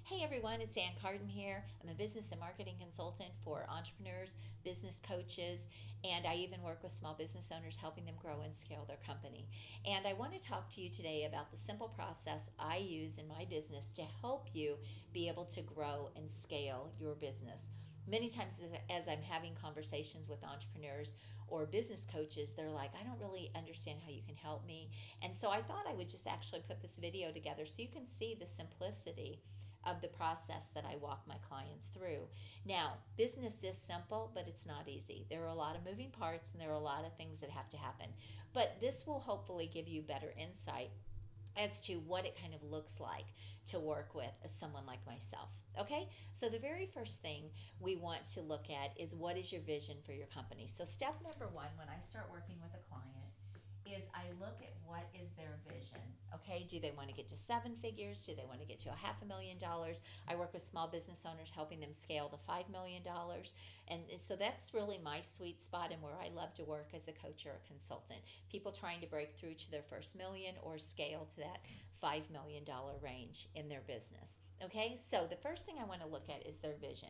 Hey everyone, it's Ann Carden here. I'm a business and marketing consultant for entrepreneurs, business coaches, and I even work with small business owners helping them grow and scale their company. And I want to talk to you today about the simple process I use in my business to help you be able to grow and scale your business. Many times, as I'm having conversations with entrepreneurs or business coaches, they're like, I don't really understand how you can help me. And so I thought I would just actually put this video together so you can see the simplicity of the process that I walk my clients through. Now, business is simple, but it's not easy. There are a lot of moving parts and there are a lot of things that have to happen. But this will hopefully give you better insight as to what it kind of looks like to work with someone like myself. Okay, so the very first thing we want to look at is what is your vision for your company. So, step number one when I start working with a client is I look at what is their vision. Okay, do they want to get to seven figures? Do they want to get to $500,000? I work with small business owners helping them scale to $5 million. And so that's really my sweet spot and where I love to work as a coach or a consultant. People trying to break through to their first million or scale to that $5 million range in their business. Okay, so the first thing I want to look at is their vision.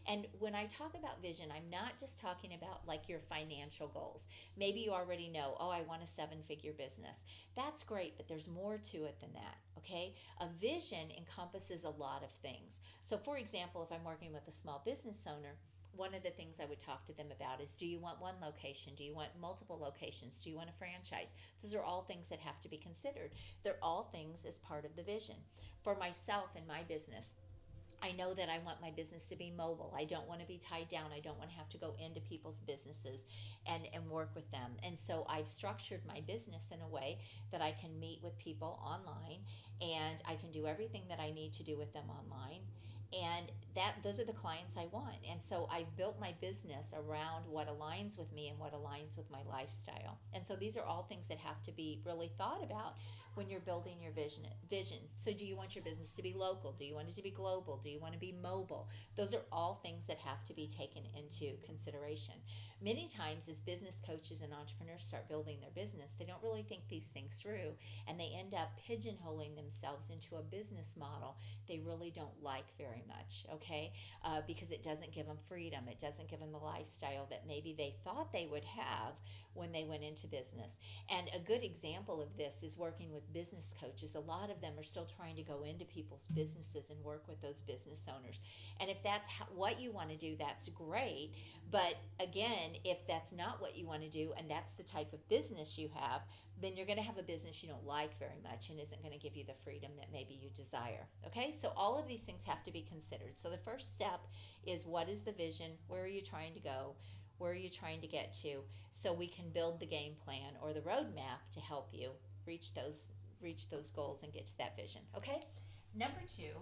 And when I talk about vision, I'm not just talking about like your financial goals. Maybe you already know, oh, I want a seven-figure business. That's great, but there's more to it than that. Okay, a vision encompasses a lot of things. So for example, if I'm working with a small business owner, one of the things I would talk to them about is, do you want one location? Do you want multiple locations? Do you want a franchise? Those are all things that have to be considered. They're all things as part of the vision. For myself and my business, I know that I want my business to be mobile. I don't want to be tied down. I don't want to have to go into people's businesses and work with them. And so I've structured my business in a way that I can meet with people online and I can do everything that I need to do with them online. And that those are the clients I want. And so I've built my business around what aligns with me and what aligns with my lifestyle. And so these are all things that have to be really thought about when you're building your vision. So do you want your business to be local? Do you want it to be global? Do you want to be mobile? Those are all things that have to be taken into consideration. Many times as business coaches and entrepreneurs start building their business, they don't really think these things through and they end up pigeonholing themselves into a business model they really don't like very much, okay? Because it doesn't give them freedom. It doesn't give them the lifestyle that maybe they thought they would have when they went into business. And a good example of this is working with business coaches. A lot of them are still trying to go into people's businesses and work with those business owners. And if that's what you want to do, that's great. But again, if that's not what you want to do and that's the type of business you have, then you're going to have a business you don't like very much and isn't going to give you the freedom that maybe you desire. Okay, so all of these things have to be considered. So the first step is, what is the vision? Where are you trying to go? Where are you trying to get to? So we can build the game plan or the roadmap to help you reach those goals and get to that vision. Okay? Number two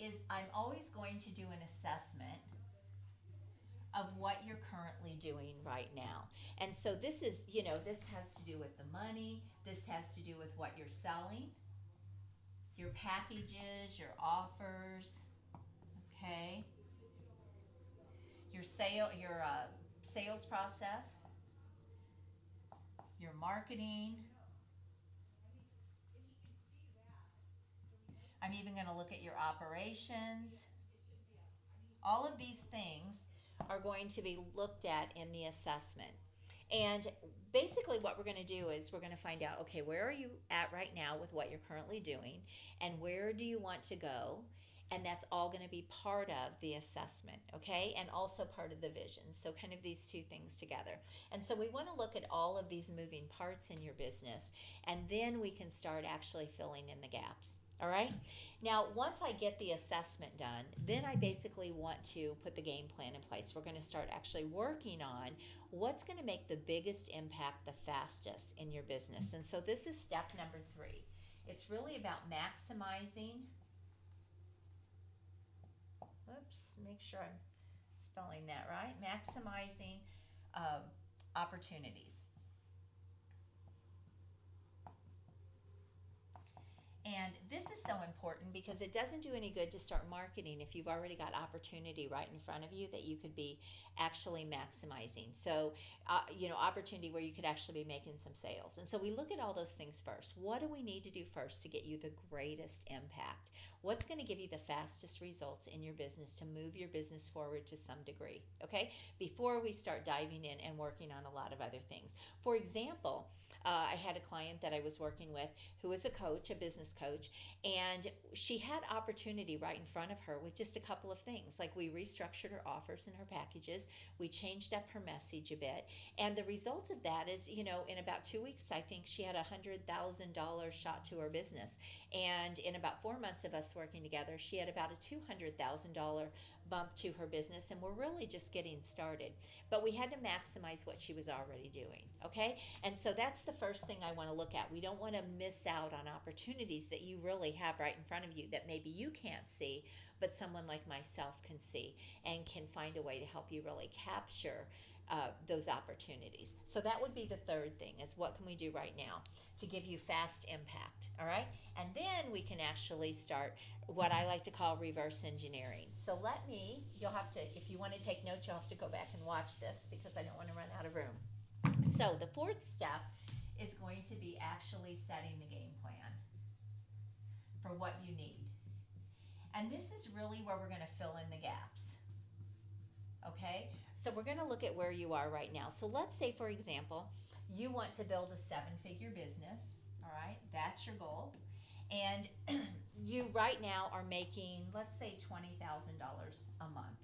is I'm always going to do an assessment of what you're currently doing right now. And so this is, this has to do with the money, this has to do with what you're selling, your packages, your offers, okay? Your sales process, your marketing. I'm even going to look at your operations. All of these things are going to be looked at in the assessment. And basically what we're going to do is we're going to find out, okay, where are you at right now with what you're currently doing and where do you want to go? And that's all going to be part of the assessment, okay? And also part of the vision. So kind of these two things together. And so we want to look at all of these moving parts in your business and then we can start actually filling in the gaps. All right. Now, once I get the assessment done, then I basically want to put the game plan in place. We're going to start actually working on what's going to make the biggest impact the fastest in your business. And so this is step number 3. It's really about maximizing. Oops, make sure I'm spelling that right. Maximizing opportunities. And this is so important because it doesn't do any good to start marketing if you've already got opportunity right in front of you that you could be actually maximizing. So, opportunity where you could actually be making some sales. And so we look at all those things first. What do we need to do first to get you the greatest impact? What's going to give you the fastest results in your business to move your business forward to some degree? Okay, before we start diving in and working on a lot of other things. For example, I had a client that I was working with who was a coach, a business coach, and she had opportunity right in front of her with just a couple of things. Like we restructured her offers and her packages, we changed up her message a bit, and the result of that is, in about 2 weeks, I think she had $100,000 shot to her business, and in about 4 months of us working together, she had about a $200,000 bump to her business, and we're really just getting started. But we had to maximize what she was already doing, okay? And so that's the first thing I want to look at. We don't want to miss out on opportunities that you really have right in front of you that maybe you can't see, but someone like myself can see and can find a way to help you really capture those opportunities. So that would be the third thing, is what can we do right now to give you fast impact, all right? And then we can actually start what I like to call reverse engineering. So you'll have to, if you want to take notes, you'll have to go back and watch this because I don't want to run out of room. So the fourth step is going to be actually setting the game plan for what you need. And this is really where we're going to fill in the gaps. Okay? So we're going to look at where you are right now. So let's say, for example, you want to build a 7-figure business. All right? That's your goal. And you right now are making, let's say, $20,000 a month.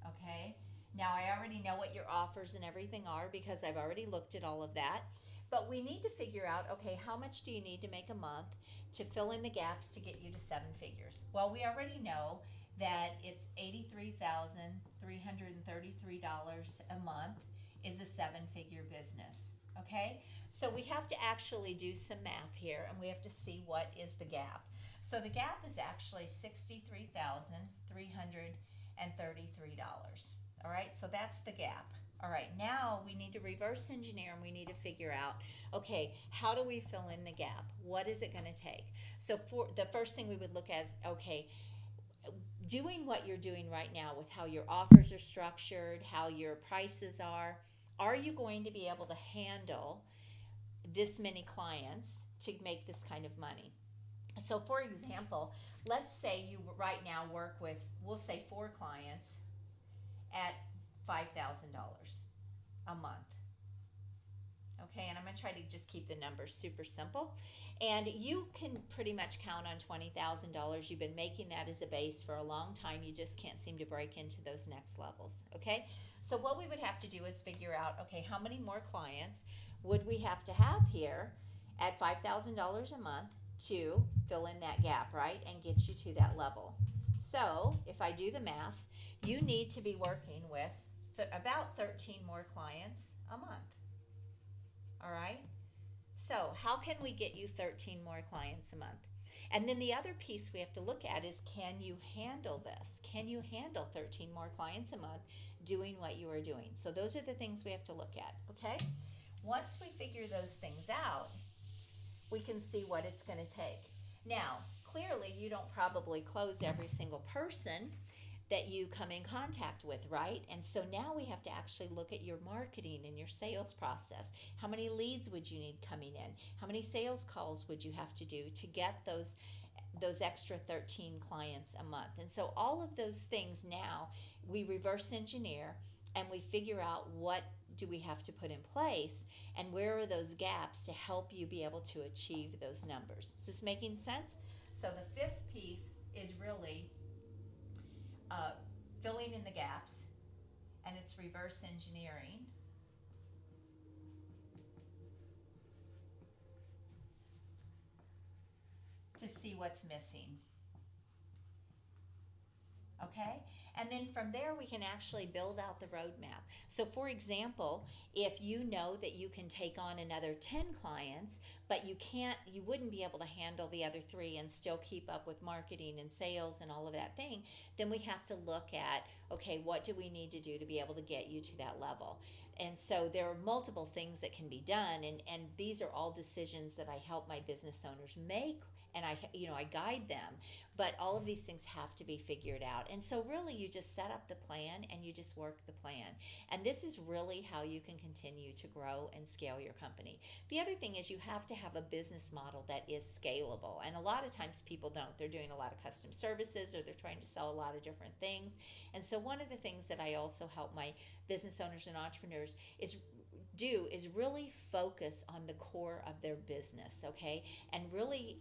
Okay? Now, I already know what your offers and everything are because I've already looked at all of that. But we need to figure out, okay, how much do you need to make a month to fill in the gaps to get you to 7 figures? Well, we already know that it's $83,333 a month is a 7-figure business, okay? So we have to actually do some math here, and we have to see what is the gap. So the gap is actually $63,333. All right, so that's the gap. All right, now we need to reverse engineer and we need to figure out, okay, how do we fill in the gap? What is it going to take? So for the first thing we would look at is, okay, doing what you're doing right now with how your offers are structured, how your prices are you going to be able to handle this many clients to make this kind of money? So for example, let's say you right now work with, we'll say 4 clients at $5,000 a month. Okay, and I'm going to try to just keep the numbers super simple. And you can pretty much count on $20,000. You've been making that as a base for a long time. You just can't seem to break into those next levels. Okay, so what we would have to do is figure out, okay, how many more clients would we have to have here at $5,000 a month to fill in that gap, right, and get you to that level. So if I do the math, you need to be working with about 13 more clients a month. All right? So how can we get you 13 more clients a month? And then the other piece we have to look at is, can you handle this? Can you handle 13 more clients a month doing what you are doing? So those are the things we have to look at, okay? Once we figure those things out, we can see what it's going to take. Now, clearly you don't probably close every single person that you come in contact with, right? And so now we have to actually look at your marketing and your sales process. How many leads would you need coming in? How many sales calls would you have to do to get those extra 13 clients a month? And so all of those things now we reverse engineer and we figure out what do we have to put in place and where are those gaps to help you be able to achieve those numbers. Is this making sense? So the fifth piece is really filling in the gaps, and it's reverse engineering. To see what's missing. Okay? And then from there we can actually build out the roadmap. So for example, if you know that you can take on another 10 clients, but you wouldn't be able to handle the other 3 and still keep up with marketing and sales and all of that thing, then we have to look at, okay, what do we need to do to be able to get you to that level? And so there are multiple things that can be done, and these are all decisions that I help my business owners make and I guide them. But all of these things have to be figured out. And so really you just set up the plan and you just work the plan. And this is really how you can continue to grow and scale your company. The other thing is you have to have a business model that is scalable. And a lot of times people don't. They're doing a lot of custom services, or they're trying to sell a lot of different things. And so one of the things that I also help my business owners and entrepreneurs is really focus on the core of their business, okay, and really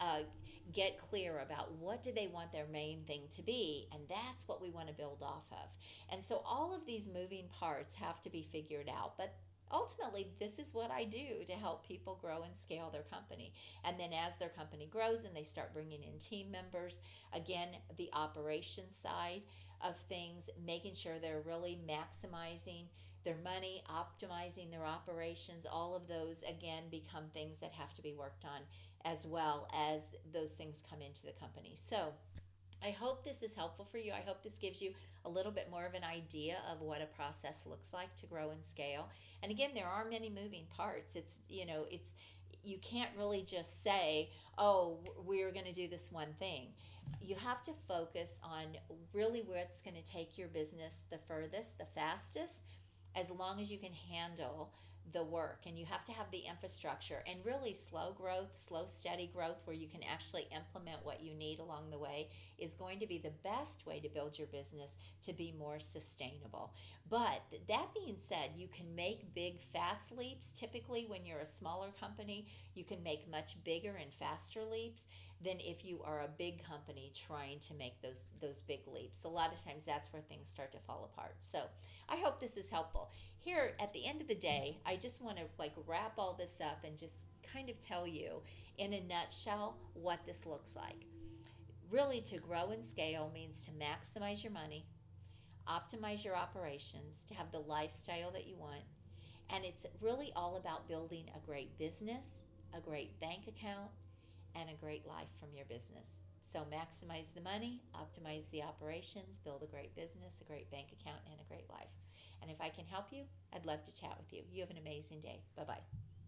get clear about what do they want their main thing to be, and that's what we want to build off of. And so all of these moving parts have to be figured out, but ultimately this is what I do to help people grow and scale their company. And then as their company grows and they start bringing in team members, again, the operations side of things, making sure they're really maximizing their money, optimizing their operations, all of those again become things that have to be worked on as well as those things come into the company. So I hope this is helpful for you. I hope this gives you a little bit more of an idea of what a process looks like to grow and scale. And again, there are many moving parts. It's you can't really just say, "Oh, we're going to do this one thing." You have to focus on really what's going to take your business the furthest, the fastest, as long as you can handle the work. And you have to have the infrastructure, and really slow growth, slow steady growth where you can actually implement what you need along the way is going to be the best way to build your business to be more sustainable. But that being said, you can make big fast leaps. Typically when you're a smaller company, you can make much bigger and faster leaps than if you are a big company trying to make those big leaps. A lot of times that's where things start to fall apart. So I hope this is helpful. Here at the end of the day, I just want to wrap all this up and just kind of tell you in a nutshell what this looks like. Really, to grow and scale means to maximize your money, optimize your operations, to have the lifestyle that you want. And it's really all about building a great business, a great bank account, and a great life from your business. So maximize the money, optimize the operations, build a great business, a great bank account, and a great life. And if I can help you, I'd love to chat with you. You have an amazing day. Bye-bye.